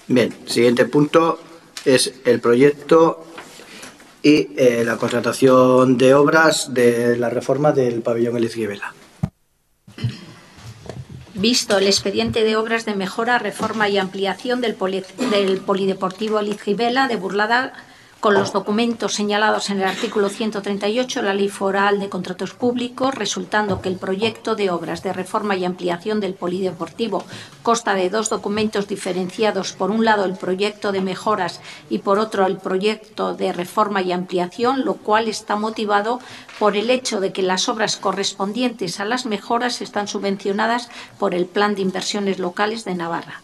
Bien, siguiente punto es el proyecto y la contratación de obras de la reforma del pabellón Elizguivela. Visto el expediente de obras de mejora, reforma y ampliación del Polideportivo Elizguivela de Burlada, con los documentos señalados en el artículo 138 de la Ley Foral de Contratos Públicos, resultando que el proyecto de obras de reforma y ampliación del Polideportivo consta de dos documentos diferenciados, por un lado el proyecto de mejoras y por otro el proyecto de reforma y ampliación, lo cual está motivado por el hecho de que las obras correspondientes a las mejoras están subvencionadas por el Plan de Inversiones Locales de Navarra.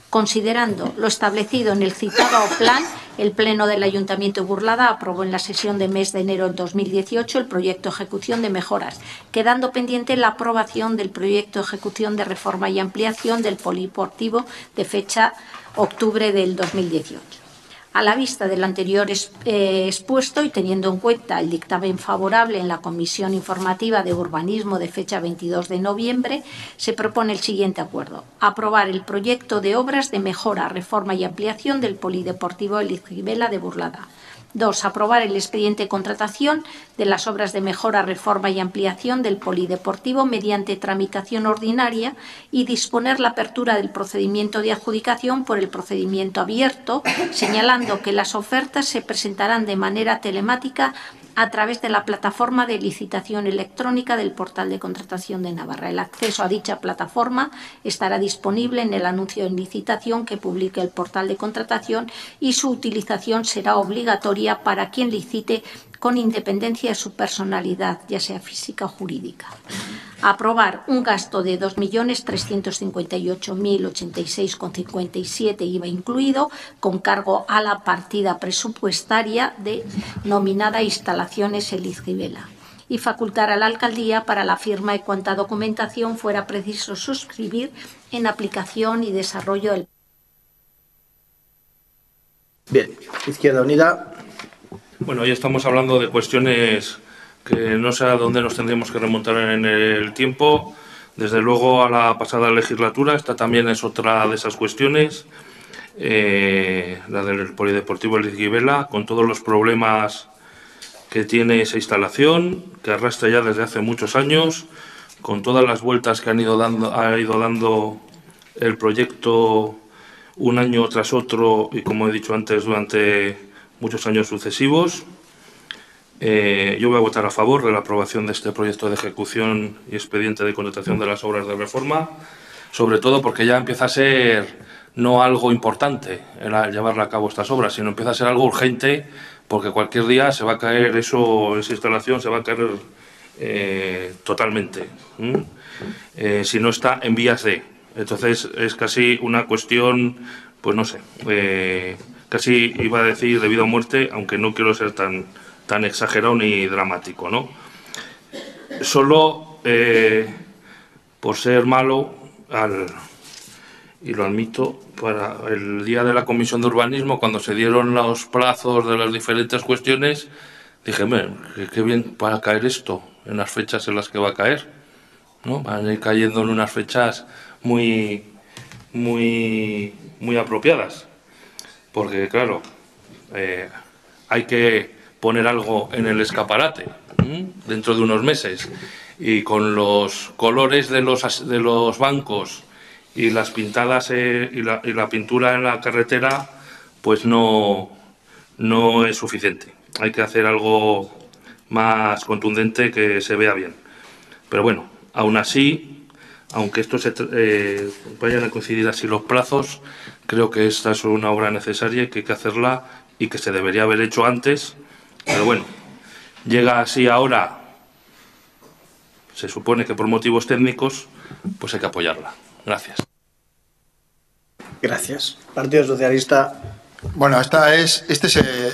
Considerando lo establecido en el citado plan, el Pleno del Ayuntamiento de Burlada aprobó en la sesión de mes de enero del 2018 el proyecto de ejecución de mejoras, quedando pendiente la aprobación del proyecto de ejecución de reforma y ampliación del polideportivo de fecha octubre del 2018. A la vista del anterior expuesto y teniendo en cuenta el dictamen favorable en la Comisión Informativa de Urbanismo de fecha 22 de noviembre, se propone el siguiente acuerdo: aprobar el proyecto de obras de mejora, reforma y ampliación del Polideportivo Elizguivela de Burlada. 2. Aprobar el expediente de contratación de las obras de mejora, reforma y ampliación del Polideportivo mediante tramitación ordinaria y disponer la apertura del procedimiento de adjudicación por el procedimiento abierto, señalando que las ofertas se presentarán de manera telemática a través de la plataforma de licitación electrónica del Portal de Contratación de Navarra. El acceso a dicha plataforma estará disponible en el anuncio de licitación que publique el Portal de Contratación y su utilización será obligatoria para quien licite con independencia de su personalidad, ya sea física o jurídica. Aprobar un gasto de 2.358.086,57 IVA incluido, con cargo a la partida presupuestaria denominada Instalaciones Elizguivela, y facultar a la Alcaldía para la firma de cuanta documentación fuera preciso suscribir en aplicación y desarrollo del. Bien, Izquierda Unida. Bueno, hoy estamos hablando de cuestiones que no sé a dónde nos tendríamos que remontar en el tiempo. Desde luego a la pasada legislatura, esta también es otra de esas cuestiones, la del Polideportivo Elizguivela, con todos los problemas que tiene esa instalación, que arrastra ya desde hace muchos años, con todas las vueltas que ha ido dando el proyecto un año tras otro y, como he dicho antes, durante muchos años sucesivos. Yo voy a votar a favor de la aprobación de este proyecto de ejecución y expediente de contratación de las obras de reforma, sobre todo porque ya empieza a ser no algo importante el llevarla a cabo estas obras, sino empieza a ser algo urgente, porque cualquier día se va a caer esa instalación se va a caer totalmente, si no está en vías de. Entonces es casi una cuestión, pues no sé, casi iba a decir de vida o muerte, aunque no quiero ser tan exagerado ni dramático, ¿no? Solo por ser malo, y lo admito, para el día de la Comisión de Urbanismo, cuando se dieron los plazos de las diferentes cuestiones, dije, qué bien va a caer esto en las fechas en las que va a caer, ¿no? Van a ir cayendo en unas fechas muy apropiadas, porque claro, hay que poner algo en el escaparate dentro de unos meses, y con los colores de los bancos y las pintadas y la pintura en la carretera, pues no es suficiente. Hay que hacer algo más contundente que se vea bien. Pero bueno, aún así, aunque esto vayan a coincidir así los plazos, creo que esta es una obra necesaria y que hay que hacerla y que se debería haber hecho antes. Pero bueno, llega así ahora, se supone que por motivos técnicos, pues hay que apoyarla. Gracias. Gracias. Partido Socialista. Bueno, este es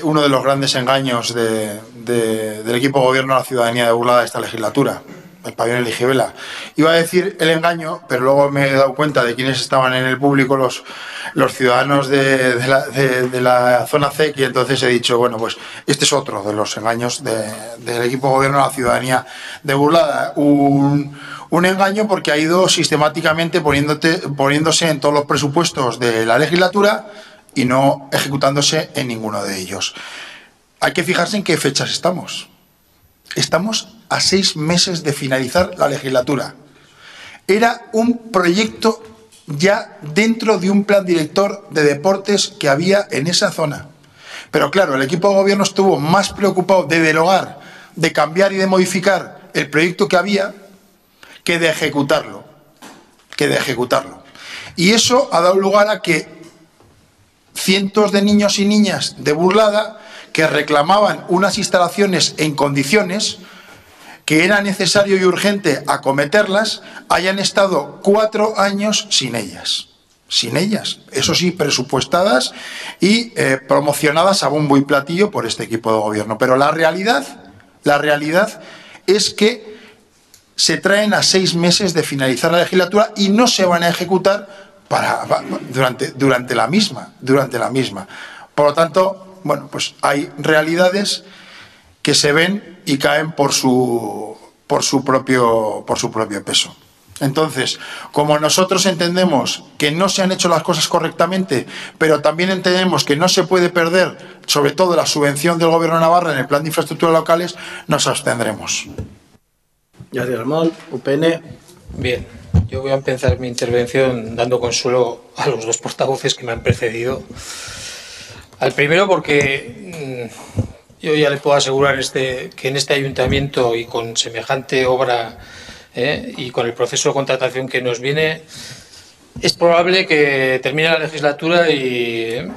uno de los grandes engaños del equipo gobierno a la ciudadanía de Burlada de esta legislatura, el pabellón Elizguivela. Iba a decir el engaño, pero luego me he dado cuenta de quiénes estaban en el público, los ciudadanos de la zona C, y entonces he dicho, bueno, pues este es otro de los engaños del equipo gobierno a la ciudadanía de Burlada. Un engaño porque ha ido sistemáticamente poniéndose en todos los presupuestos de la legislatura y no ejecutándose en ninguno de ellos. Hay que fijarse en qué fechas estamos. Estamos a 6 meses de finalizar la legislatura. Era un proyecto ya dentro de un plan director de deportes que había en esa zona. Pero claro, el equipo de gobierno estuvo más preocupado de derogar, de cambiar y de modificar el proyecto que había que de ejecutarlo. Y eso ha dado lugar a que cientos de niños y niñas de Burlada que reclamaban unas instalaciones en condiciones que era necesario y urgente acometerlas, hayan estado 4 años sin ellas. Sin ellas, eso sí, presupuestadas y promocionadas a bombo y platillo por este equipo de gobierno. Pero la realidad es que se traen a 6 meses de finalizar la legislatura y no se van a ejecutar durante la misma. Por lo tanto, bueno, pues hay realidades que se ven y caen por su propio peso. Entonces, como nosotros entendemos que no se han hecho las cosas correctamente, pero también entendemos que no se puede perder, sobre todo la subvención del Gobierno de Navarra en el plan de infraestructuras locales, nos abstendremos. Jordi Ramón, UPN. Bien, yo voy a empezar mi intervención dando consuelo a los 2 portavoces que me han precedido. Al primero porque yo ya le puedo asegurar que en este ayuntamiento y con semejante obra y con el proceso de contratación que nos viene, es probable que termine la legislatura y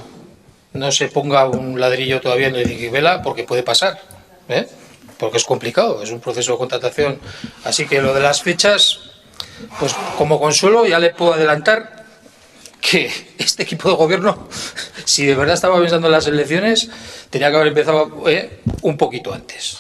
no se ponga un ladrillo todavía en el Ilijibela, porque puede pasar, porque es complicado, es un proceso de contratación. Así que lo de las fechas, pues como consuelo ya le puedo adelantar que este equipo de gobierno, si de verdad estaba pensando en las elecciones, tenía que haber empezado un poquito antes.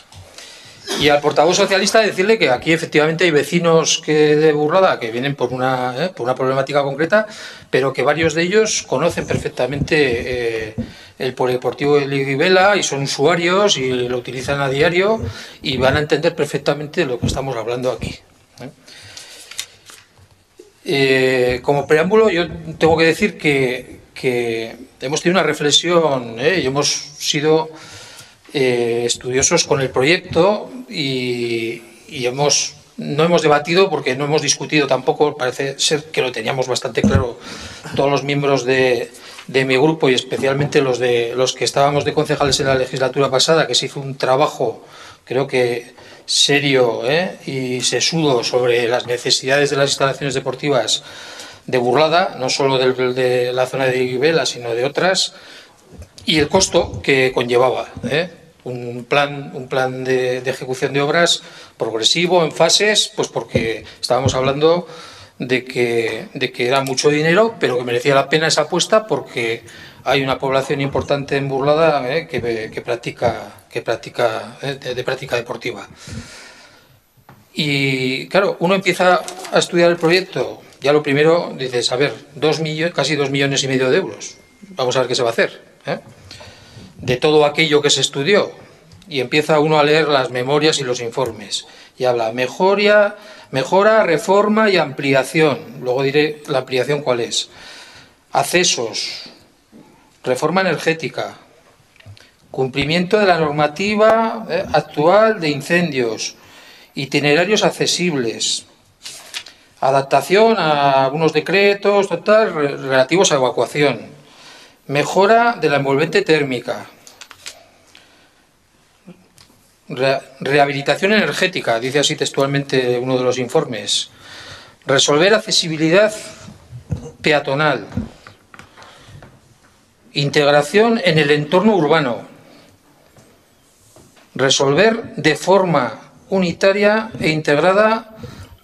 Y al portavoz socialista decirle que aquí efectivamente hay vecinos de Burlada que vienen por una problemática concreta, pero que varios de ellos conocen perfectamente el polideportivo de Ilijibela y son usuarios y lo utilizan a diario y van a entender perfectamente lo que estamos hablando aquí. Como preámbulo, yo tengo que decir que hemos tenido una reflexión y hemos sido estudiosos con el proyecto y no hemos debatido porque no hemos discutido tampoco. Parece ser que lo teníamos bastante claro todos los miembros de mi grupo y especialmente los que estábamos de concejales en la legislatura pasada, que se hizo un trabajo, creo que serio y sesudo sobre las necesidades de las instalaciones deportivas de Burlada, no solo de la zona de Ilijibela, sino de otras, y el costo que conllevaba. Un plan de ejecución de obras progresivo, en fases, pues porque estábamos hablando de que era mucho dinero, pero que merecía la pena esa apuesta porque hay una población importante en Burlada que practica deportiva. Y claro, uno empieza a estudiar el proyecto, ya lo primero dices, a ver, casi 2,5 millones de euros, vamos a ver qué se va a hacer, de todo aquello que se estudió, y empieza uno a leer las memorias y los informes y habla mejora, reforma y ampliación. Luego diré la ampliación cuál es. Accesos, reforma energética, cumplimiento de la normativa actual de incendios, itinerarios accesibles, adaptación a algunos decretos relativos a evacuación, mejora de la envolvente térmica, rehabilitación energética, dice así textualmente uno de los informes, resolver accesibilidad peatonal, integración en el entorno urbano, resolver de forma unitaria e integrada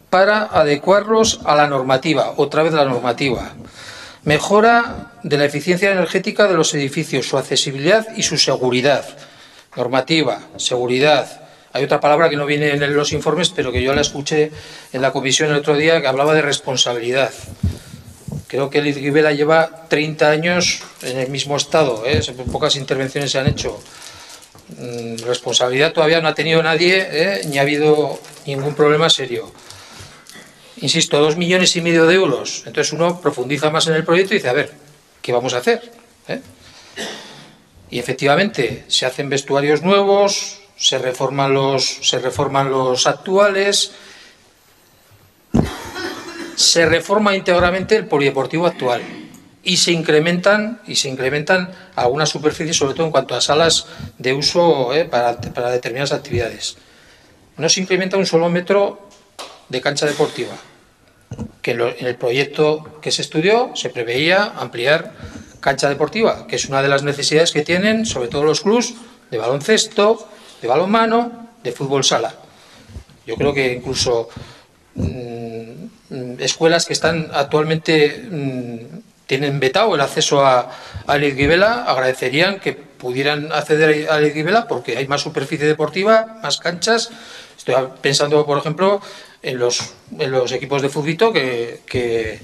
para adecuarlos a la normativa, otra vez la normativa, mejora de la eficiencia energética de los edificios, su accesibilidad y su seguridad. Normativa, seguridad. Hay otra palabra que no viene en los informes, pero que yo la escuché en la comisión el otro día, que hablaba de responsabilidad. Creo que el Ilijibela lleva 30 años en el mismo estado, pocas intervenciones se han hecho. Responsabilidad todavía no ha tenido nadie, ni ha habido ningún problema serio. Insisto, 2,5 millones de euros. Entonces uno profundiza más en el proyecto y dice, a ver, ¿qué vamos a hacer? ¿eh? Y efectivamente se hacen vestuarios nuevos, se reforman los actuales, se reforma íntegramente el polideportivo actual y se incrementan algunas superficies, sobre todo en cuanto a salas de uso para determinadas actividades. No se incrementa un solo metro de cancha deportiva, que en el proyecto que se estudió se preveía ampliar cancha deportiva, que es una de las necesidades que tienen sobre todo los clubs de baloncesto, de balonmano, de fútbol sala. Yo creo que incluso escuelas que están actualmente tienen vetado el acceso a Elizguibela agradecerían que pudieran acceder a Elizguibela porque hay más superficie deportiva, más canchas. Estoy pensando, por ejemplo, en los equipos de fútbol que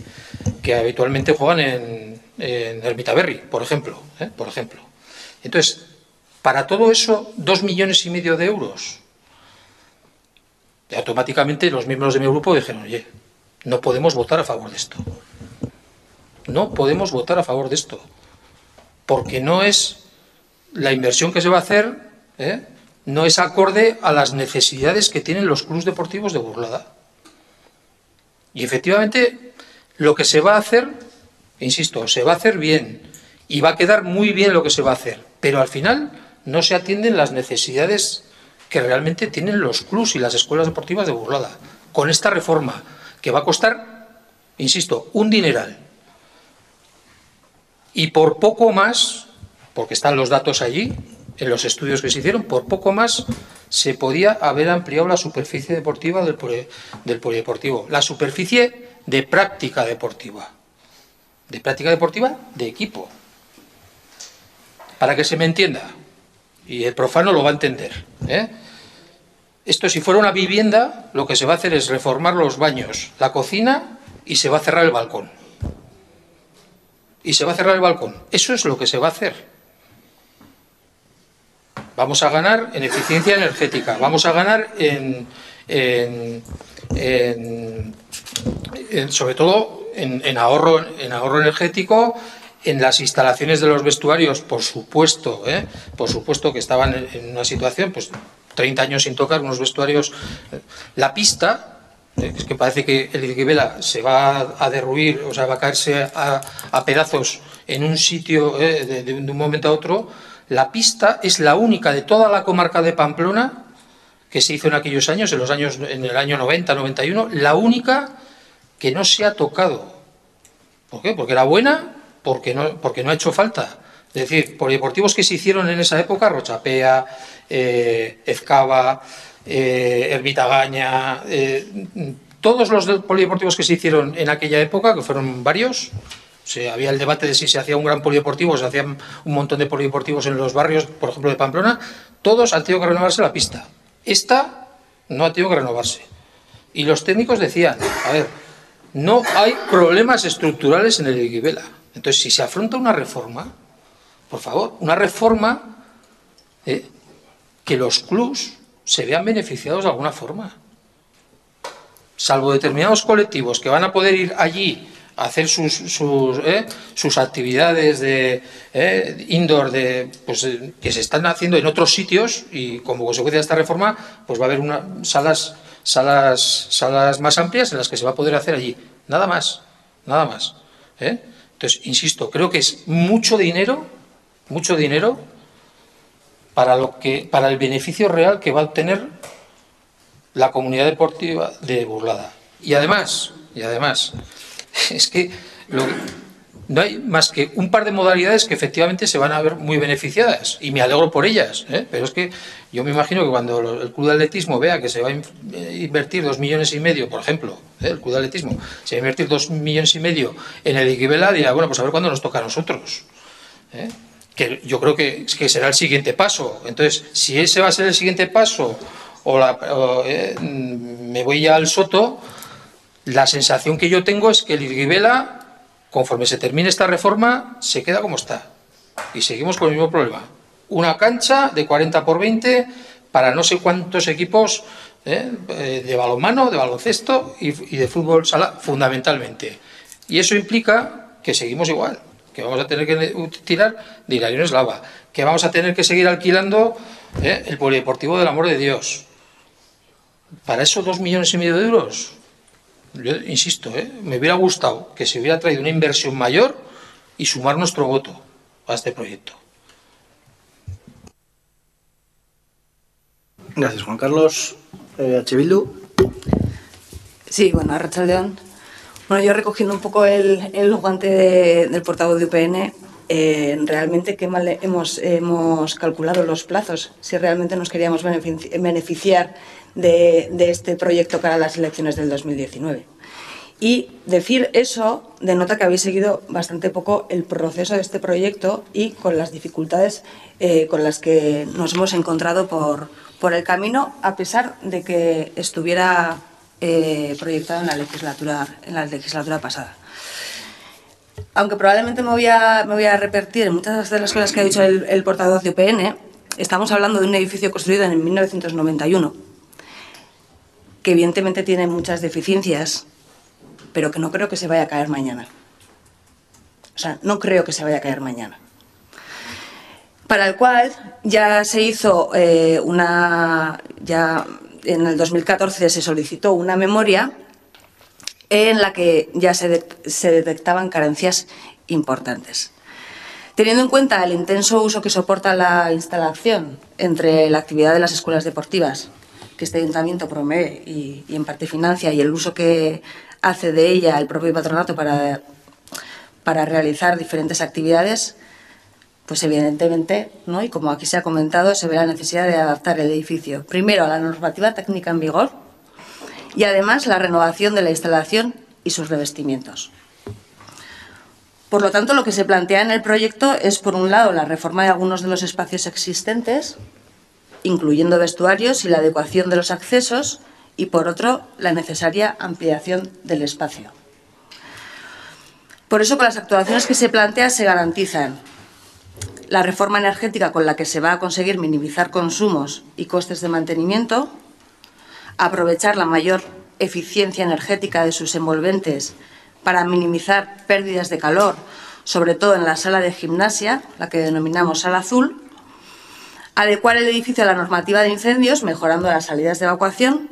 habitualmente juegan en Ermitaberri, por ejemplo. Entonces, para todo eso, 2,5 millones de euros. Y automáticamente los miembros de mi grupo dijeron, oye, no podemos votar a favor de esto. No podemos votar a favor de esto. Porque no es la inversión que se va a hacer, no es acorde a las necesidades que tienen los clubes deportivos de Burlada. Y efectivamente, lo que se va a hacer, insisto, se va a hacer bien y va a quedar muy bien lo que se va a hacer, pero al final no se atienden las necesidades que realmente tienen los clubes y las escuelas deportivas de Burlada. Con esta reforma, que va a costar, insisto, un dineral. Y por poco más, porque están los datos allí, en los estudios que se hicieron, por poco más se podía haber ampliado la superficie deportiva del polideportivo. La superficie de práctica deportiva. De práctica deportiva de equipo. Para que se me entienda, y el profano lo va a entender, Esto, si fuera una vivienda, lo que se va a hacer es reformar los baños, la cocina y se va a cerrar el balcón. Y se va a cerrar el balcón. Eso es lo que se va a hacer. Vamos a ganar en eficiencia energética, vamos a ganar sobre todo en ahorro energético, en las instalaciones de los vestuarios, por supuesto que estaban en una situación, pues 30 años sin tocar unos vestuarios. La pista, es que parece que el Elizguibela se va a derruir, o sea, va a caerse a pedazos en un sitio de un momento a otro. La pista es la única de toda la comarca de Pamplona que se hizo en aquellos años, en el año 90, 91, la única que no se ha tocado. ¿Por qué? Porque era buena, porque no ha hecho falta. Es decir, polideportivos que se hicieron en esa época, Rochapea, Ezcaba, Ermitagaña, todos los polideportivos que se hicieron en aquella época, que fueron varios. Había el debate de si se hacía un gran polideportivo, se hacían un montón de polideportivos en los barrios, por ejemplo, de Pamplona. Todos han tenido que renovarse la pista. Esta no ha tenido que renovarse. Y los técnicos decían, a ver, no hay problemas estructurales en el Elizguibela. Entonces, si se afronta una reforma, por favor, una reforma que los clubs se vean beneficiados de alguna forma. Salvo determinados colectivos que van a poder ir allí a hacer sus actividades de indoor que se están haciendo en otros sitios, y como consecuencia de esta reforma pues va a haber salas más amplias en las que se va a poder hacer allí. Nada más. Entonces, insisto, creo que es mucho dinero para el beneficio real que va a obtener la comunidad deportiva de Burlada. Y además, es que no hay más que un par de modalidades que efectivamente se van a ver muy beneficiadas, y me alegro por ellas, pero es que yo me imagino que cuando el club de atletismo vea que se va a invertir 2,5 millones, por ejemplo, el club de atletismo se va a invertir 2,5 millones en el Elizguibela, dirá, bueno, pues a ver cuándo nos toca a nosotros, que yo creo que será el siguiente paso. Entonces, si ese va a ser el siguiente paso, me voy ya al Soto, la sensación que yo tengo es que el Elizguibela, conforme se termine esta reforma, se queda como está. Y seguimos con el mismo problema. Una cancha de 40 por 20 para no sé cuántos equipos de balonmano, de baloncesto y de fútbol sala, fundamentalmente. Y eso implica que seguimos igual. que vamos a tener que tirar de Hilariones Lava, que vamos a tener que seguir alquilando el polideportivo del amor de Dios. ¿Para eso 2,5 millones de euros? Yo insisto, me hubiera gustado que se hubiera traído una inversión mayor y sumar nuestro voto a este proyecto. Gracias, Juan Carlos. H. Bildu. Sí, bueno, Arratsaldeon. Bueno, yo recogiendo un poco el guante del portavoz de UPN, realmente qué mal hemos calculado los plazos, si realmente nos queríamos beneficiar de este proyecto para las elecciones del 2019. Y decir eso denota que habéis seguido bastante poco el proceso de este proyecto y con las dificultades con las que nos hemos encontrado por el camino, a pesar de que estuviera proyectado en la legislatura pasada. Aunque probablemente me voy a repetir en muchas de las cosas que ha dicho el portavoz de UPN, estamos hablando de un edificio construido en 1991, que evidentemente tiene muchas deficiencias, pero que no creo que se vaya a caer mañana. O sea, no creo que se vaya a caer mañana. Para el cual ya se hizo ya en el 2014 se solicitó una memoria en la que ya se detectaban carencias importantes. Teniendo en cuenta el intenso uso que soporta la instalación entre la actividad de las escuelas deportivas que este ayuntamiento promueve y en parte financia, y el uso que hace de ella el propio patronato para realizar diferentes actividades, pues evidentemente, ¿no?, y como aquí se ha comentado, se ve la necesidad de adaptar el edificio, primero a la normativa técnica en vigor y además la renovación de la instalación y sus revestimientos. Por lo tanto, lo que se plantea en el proyecto es, por un lado, la reforma de algunos de los espacios existentes, incluyendo vestuarios y la adecuación de los accesos, y por otro, la necesaria ampliación del espacio. Por eso, con las actuaciones que se plantean se garantizan la reforma energética con la que se va a conseguir minimizar consumos y costes de mantenimiento, aprovechar la mayor eficiencia energética de sus envolventes para minimizar pérdidas de calor, sobre todo en la sala de gimnasia, la que denominamos sala azul, adecuar el edificio a la normativa de incendios, mejorando las salidas de evacuación,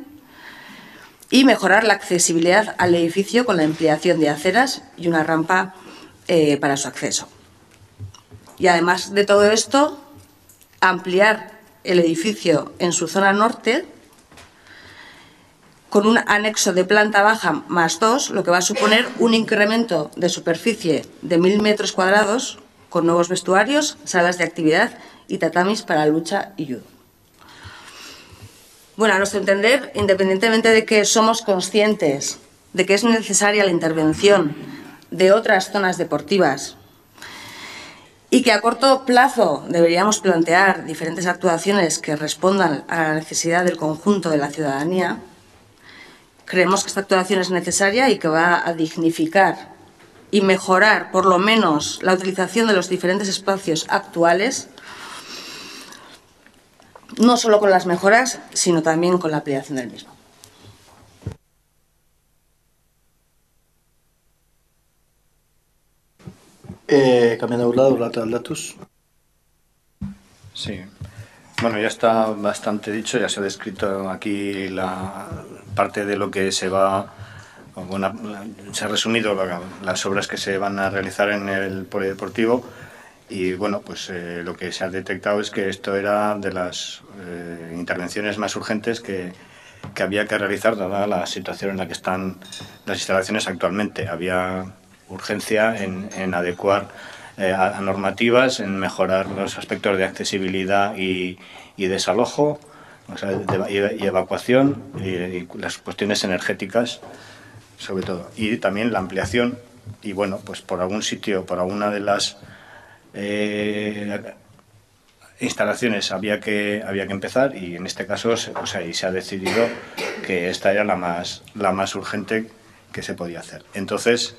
y mejorar la accesibilidad al edificio con la ampliación de aceras y una rampa para su acceso. Y además de todo esto, ampliar el edificio en su zona norte con un anexo de planta baja +2, lo que va a suponer un incremento de superficie de 1.000 metros cuadrados con nuevos vestuarios, salas de actividad y tatamis para lucha y judo. Bueno, a nuestro entender, independientemente de que somos conscientes de que es necesaria la intervención de otras zonas deportivas y que a corto plazo deberíamos plantear diferentes actuaciones que respondan a la necesidad del conjunto de la ciudadanía, creemos que esta actuación es necesaria y que va a dignificar y mejorar, por lo menos, la utilización de los diferentes espacios actuales, no solo con las mejoras, sino también con la ampliación del mismo. Cambiando de un lado, Urlata Aldatus. Sí. Bueno, ya está bastante dicho, ya se ha descrito aquí la parte de lo que se va... Bueno, se ha resumido las obras que se van a realizar en el polideportivo y bueno, pues lo que se ha detectado es que esto era de las intervenciones más urgentes que había que realizar dada la situación en la que están las instalaciones actualmente. Había urgencia en adecuar a normativas, en mejorar los aspectos de accesibilidad y desalojo, o sea, y evacuación y las cuestiones energéticas sobre todo, y también la ampliación, y bueno, pues por algún sitio, por alguna de las instalaciones había que empezar, y en este caso y se ha decidido que esta era la más urgente que se podía hacer. Entonces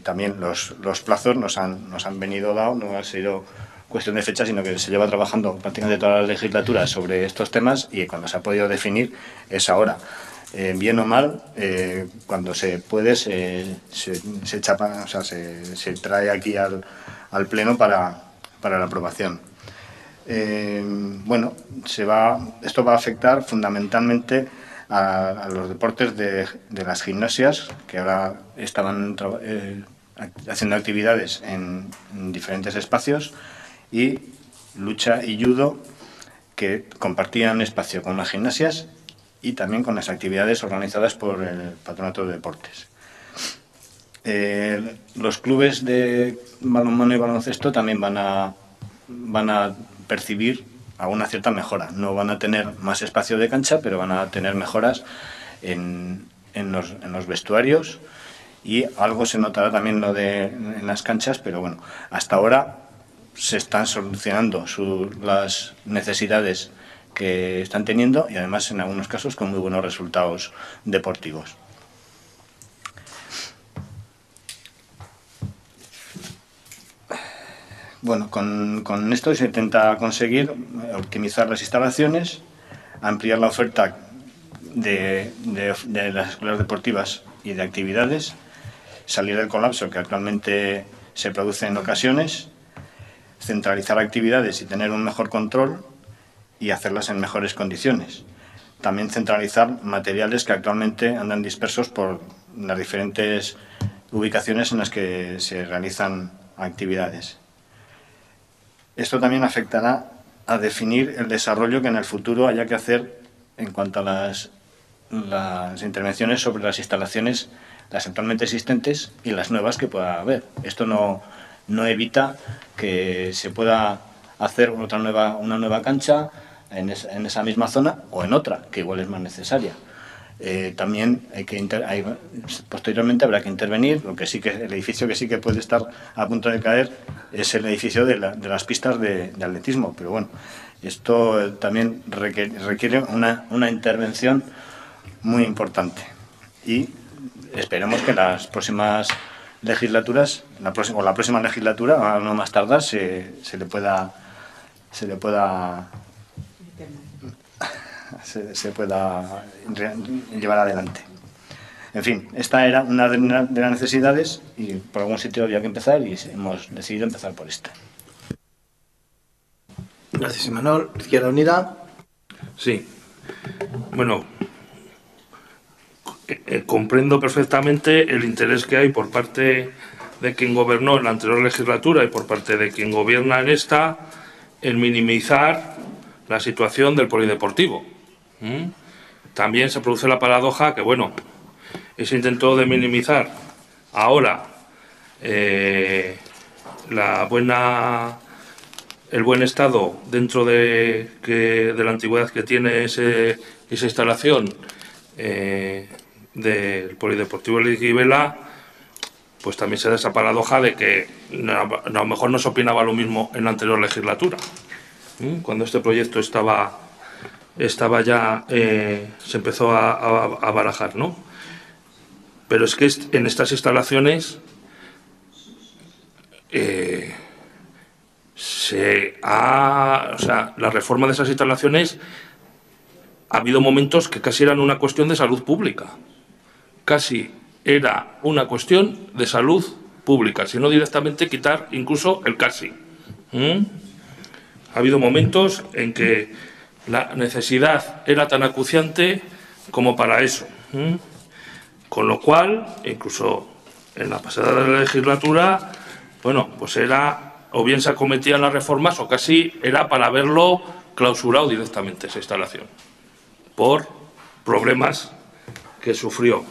también los plazos nos han venido dados, no ha sido cuestión de fecha, sino que se lleva trabajando prácticamente toda la legislatura sobre estos temas, y cuando se ha podido definir es ahora. bien o mal, cuando se puede, se trae aquí al Pleno para la aprobación. Bueno, esto va a afectar fundamentalmente a los deportes de las gimnasias, que ahora estaban haciendo actividades en diferentes espacios, y lucha y judo, que compartían espacio con las gimnasias y también con las actividades organizadas por el Patronato de Deportes. Los clubes de balonmano y baloncesto también van a percibir a una cierta mejora. No van a tener más espacio de cancha, pero van a tener mejoras en los vestuarios, y algo se notará también en las canchas, pero bueno, hasta ahora se están solucionando las necesidades que están teniendo, y además en algunos casos con muy buenos resultados deportivos. Bueno, con esto se intenta conseguir optimizar las instalaciones, ampliar la oferta de las escuelas deportivas y de actividades, salir del colapso que actualmente se produce en ocasiones, centralizar actividades y tener un mejor control y hacerlas en mejores condiciones. También centralizar materiales que actualmente andan dispersos por las diferentes ubicaciones en las que se realizan actividades. Esto también afectará a definir el desarrollo que en el futuro haya que hacer en cuanto a las intervenciones sobre las instalaciones, las actualmente existentes y las nuevas que pueda haber. Esto no evita que se pueda hacer una nueva cancha en esa misma zona o en otra, que igual es más necesaria. También posteriormente habrá que intervenir. El edificio que sí que puede estar a punto de caer es el edificio de las pistas de atletismo, pero bueno, esto también requiere una intervención muy importante, y esperemos que las próximas legislaturas, la próxima legislatura, a no más tardar, se le pueda llevar adelante. En fin, esta era una de las necesidades, y por algún sitio había que empezar, y hemos decidido empezar por esta. Gracias, Imanol. Izquierda Unida. Sí. Bueno, comprendo perfectamente el interés que hay por parte de quien gobernó en la anterior legislatura y por parte de quien gobierna en esta en minimizar la situación del polideportivo. También se produce la paradoja que, bueno, ese intento de minimizar ahora el buen estado dentro de la antigüedad que tiene esa instalación del Polideportivo Elizguibela, pues también se da esa paradoja de que a lo mejor no se opinaba lo mismo en la anterior legislatura, cuando este proyecto estaba ya, se empezó a barajar, ¿no? Pero es que en estas instalaciones la reforma de esas instalaciones, ha habido momentos que casi eran una cuestión de salud pública. Casi era una cuestión de salud pública, si no directamente quitar incluso el casi. Ha habido momentos en que la necesidad era tan acuciante como para eso. Con lo cual, incluso en la pasada legislatura, bueno, pues era, o bien se acometían las reformas, o casi era para haberlo clausurado directamente esa instalación, por problemas que sufrió.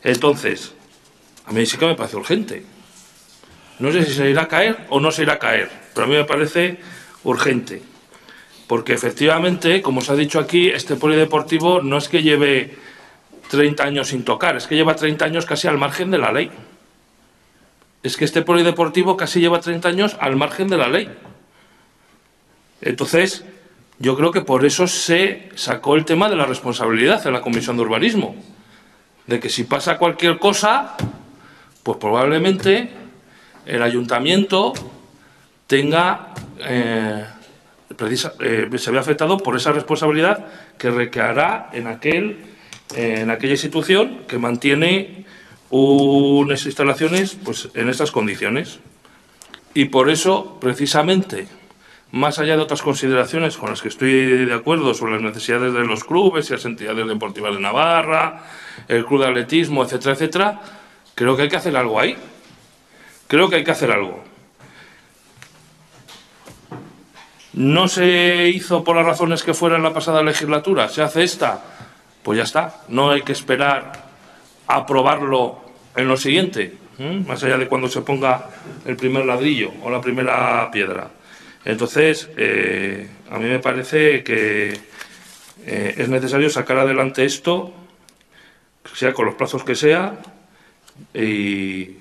Entonces, a mí sí que me parece urgente. No sé si se irá a caer o no se irá a caer, pero a mí me parece urgente. Porque efectivamente, como se ha dicho aquí, este polideportivo no es que lleve 30 años sin tocar, es que lleva 30 años casi al margen de la ley. Es que este polideportivo casi lleva 30 años al margen de la ley. Entonces, yo creo que por eso se sacó el tema de la responsabilidad en la Comisión de Urbanismo. De que si pasa cualquier cosa, pues probablemente el ayuntamiento tenga, se ve afectado por esa responsabilidad que recaerá en aquel en aquella institución que mantiene unas instalaciones pues, en estas condiciones. Y por eso, precisamente, más allá de otras consideraciones con las que estoy de acuerdo sobre las necesidades de los clubes y las entidades deportivas de Navarra, el club de atletismo, etcétera, etcétera, creo que hay que hacer algo ahí. Creo que hay que hacer algo. No se hizo por las razones que fuera en la pasada legislatura, se hace esta, pues ya está. No hay que esperar a aprobarlo en lo siguiente, más allá de cuando se ponga el primer ladrillo o la primera piedra. Entonces, a mí me parece que es necesario sacar adelante esto, sea con los plazos que sea, y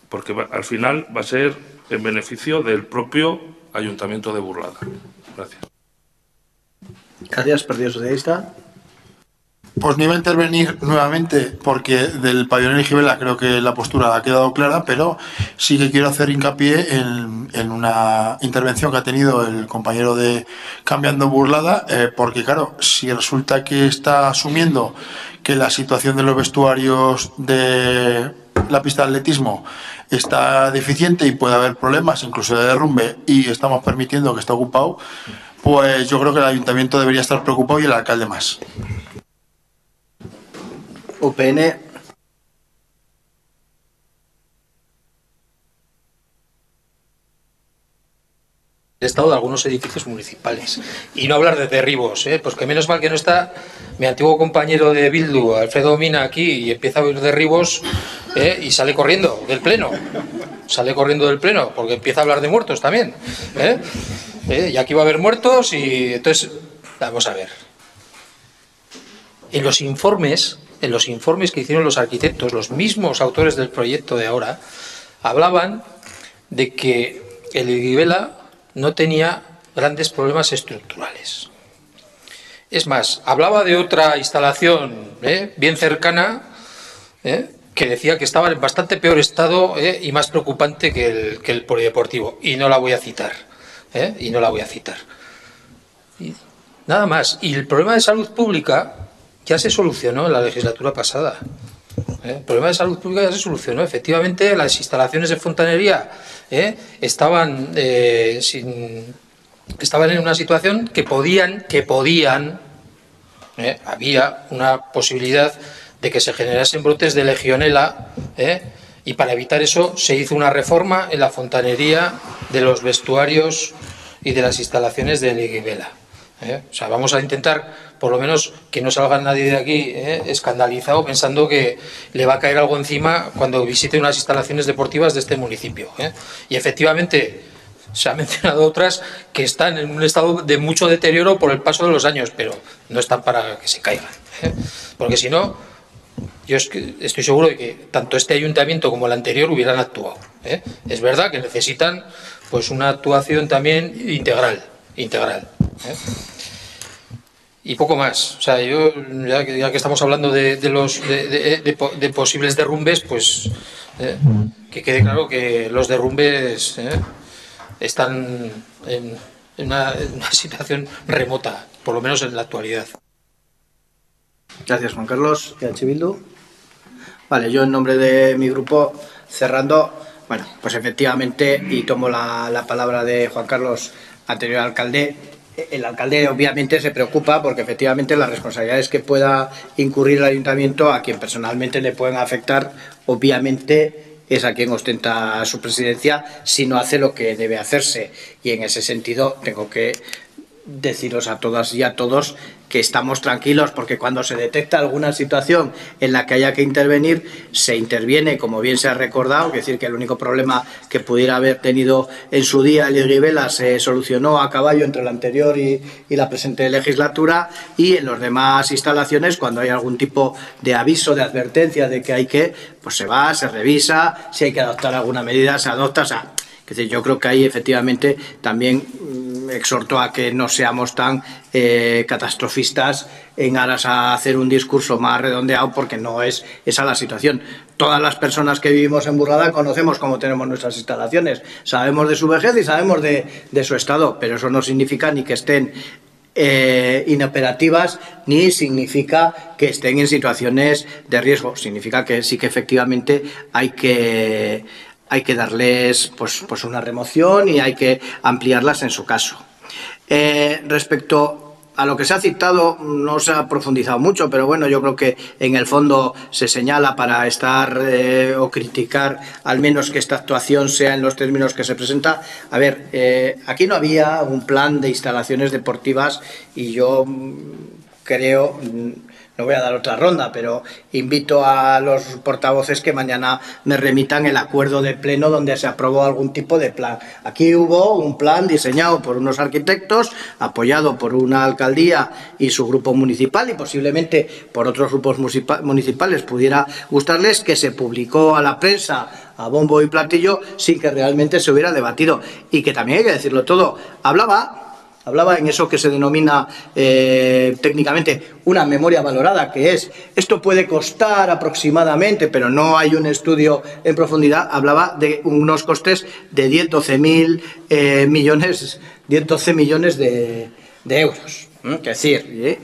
porque al final va a ser en beneficio del propio Ayuntamiento de Burlada. Gracias. Gracias, Partido Socialista. Pues no iba a intervenir nuevamente porque del pabellón Eligibela creo que la postura ha quedado clara, pero sí que quiero hacer hincapié en una intervención que ha tenido el compañero de Cambiando Burlada, porque claro, si resulta que está asumiendo que la situación de los vestuarios de la pista de atletismo está deficiente y puede haber problemas, incluso de derrumbe, y estamos permitiendo que esté ocupado, pues yo creo que el ayuntamiento debería estar preocupado y el alcalde más. UPN. El estado de algunos edificios municipales. Y no hablar de derribos, pues que menos mal que no está mi antiguo compañero de Bildu, Alfredo Mina, aquí, y empieza a oír derribos y sale corriendo del pleno. Sale corriendo del pleno, porque empieza a hablar de muertos también. Y aquí va a haber muertos y entonces, vamos a ver. En los informes que hicieron los arquitectos, los mismos autores del proyecto de ahora, hablaban de que el Eligibela no tenía grandes problemas estructurales. Es más, hablaba de otra instalación bien cercana, que decía que estaba en bastante peor estado y más preocupante que el polideportivo. Y no la voy a citar. Y no la voy a citar. Y nada más. Y el problema de salud pública ya se solucionó en la legislatura pasada. El problema de salud pública ya se solucionó. Efectivamente, las instalaciones de fontanería estaban en una situación que podían había una posibilidad de que se generasen brotes de legionela, y para evitar eso se hizo una reforma en la fontanería de los vestuarios y de las instalaciones de Eligibela. O sea, vamos a intentar, por lo menos, que no salga nadie de aquí escandalizado pensando que le va a caer algo encima cuando visite unas instalaciones deportivas de este municipio. Y efectivamente, se han mencionado otras que están en un estado de mucho deterioro por el paso de los años, pero no están para que se caigan. Porque si no, yo estoy seguro de que tanto este ayuntamiento como el anterior hubieran actuado. Es verdad que necesitan pues una actuación también integral. Y poco más. O sea, yo ya que estamos hablando de posibles derrumbes, pues que quede claro que los derrumbes están en una situación remota, por lo menos en la actualidad. Gracias, Juan Carlos. ¿EH Bildu? Vale, yo en nombre de mi grupo, cerrando, bueno, pues efectivamente, y tomo la palabra de Juan Carlos, anterior alcalde. El alcalde obviamente se preocupa porque efectivamente las responsabilidades que pueda incurrir el ayuntamiento a quien personalmente le pueden afectar, obviamente es a quien ostenta su presidencia si no hace lo que debe hacerse. Y en ese sentido tengo que deciros a todas y a todos que estamos tranquilos porque cuando se detecta alguna situación en la que haya que intervenir, se interviene, como bien se ha recordado, es decir, que el único problema que pudiera haber tenido en su día el Eligibela se solucionó a caballo entre la anterior y la presente legislatura, y en las demás instalaciones, cuando hay algún tipo de aviso, de advertencia de que hay que, pues se va, se revisa, si hay que adoptar alguna medida, se adopta, o sea, es decir, yo creo que ahí efectivamente también exhorto a que no seamos tan catastrofistas en aras a hacer un discurso más redondeado, porque no es esa la situación. Todas las personas que vivimos en Burlada conocemos cómo tenemos nuestras instalaciones, sabemos de su vejez y sabemos de su estado, pero eso no significa ni que estén inoperativas, ni significa que estén en situaciones de riesgo. Significa que sí que efectivamente hay que darles pues una remoción y hay que ampliarlas en su caso. Respecto a lo que se ha citado, no se ha profundizado mucho, pero bueno, yo creo que en el fondo se señala para estar o criticar al menos que esta actuación sea en los términos que se presenta. A ver, aquí no había un plan de instalaciones deportivas y yo creo... No voy a dar otra ronda, pero invito a los portavoces que mañana me remitan el acuerdo de pleno donde se aprobó algún tipo de plan. Aquí hubo un plan diseñado por unos arquitectos, apoyado por una alcaldía y su grupo municipal y posiblemente por otros grupos municipales pudiera gustarles, que se publicó a la prensa a bombo y platillo sin que realmente se hubiera debatido. Y que también hay que decirlo todo, hablaba en eso que se denomina técnicamente una memoria valorada, que es, esto puede costar aproximadamente, pero no hay un estudio en profundidad, hablaba de unos costes de 10-12 millones de euros. Es decir,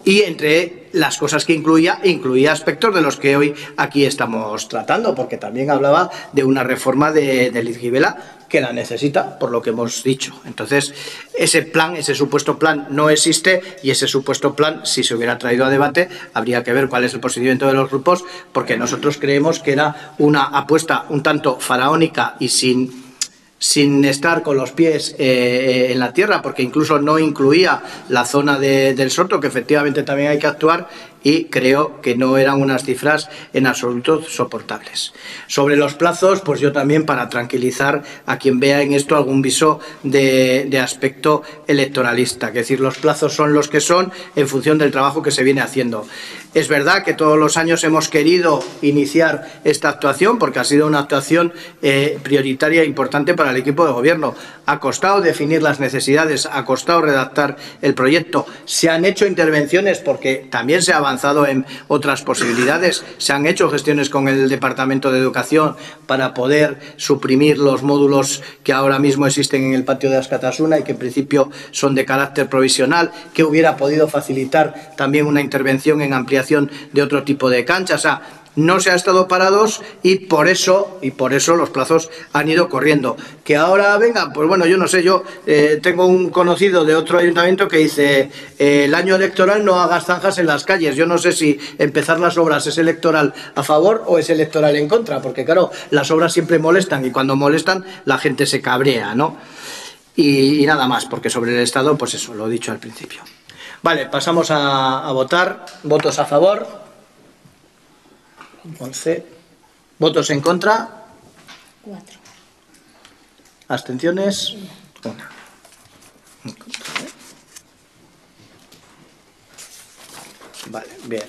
y entre las cosas que incluía aspectos de los que hoy aquí estamos tratando, porque también hablaba de una reforma de Lizguibela que la necesita, por lo que hemos dicho. Entonces, ese supuesto plan no existe, y ese supuesto plan, si se hubiera traído a debate, habría que ver cuál es el procedimiento de los grupos, porque nosotros creemos que era una apuesta un tanto faraónica y sin estar con los pies en la tierra, porque incluso no incluía la zona del Soto, que efectivamente también hay que actuar, y creo que no eran unas cifras en absoluto soportables. Sobre los plazos, pues yo también, para tranquilizar a quien vea en esto algún viso de aspecto electoralista, es decir, los plazos son los que son en función del trabajo que se viene haciendo. Es verdad que todos los años hemos querido iniciar esta actuación porque ha sido una actuación prioritaria e importante para el equipo de gobierno. Ha costado definir las necesidades, ha costado redactar el proyecto. Se han hecho intervenciones porque también se ha avanzado en otras posibilidades. Se han hecho gestiones con el Departamento de Educación para poder suprimir los módulos que ahora mismo existen en el patio de Askatasuna y que en principio son de carácter provisional, que hubiera podido facilitar también una intervención en ampliación de otro tipo de canchas. O sea, no se ha estado parados y por eso los plazos han ido corriendo. Que ahora vengan, pues bueno, yo no sé, yo tengo un conocido de otro ayuntamiento que dice el año electoral no hagas zanjas en las calles. Yo no sé si empezar las obras es electoral a favor o es electoral en contra, porque claro, las obras siempre molestan y cuando molestan la gente se cabrea, ¿no? Y nada más, porque sobre el Estado, pues eso, lo he dicho al principio. Vale, pasamos a votar. ¿Votos a favor? 11. ¿Votos en contra? 4. ¿Abstenciones? 1. Vale, bien.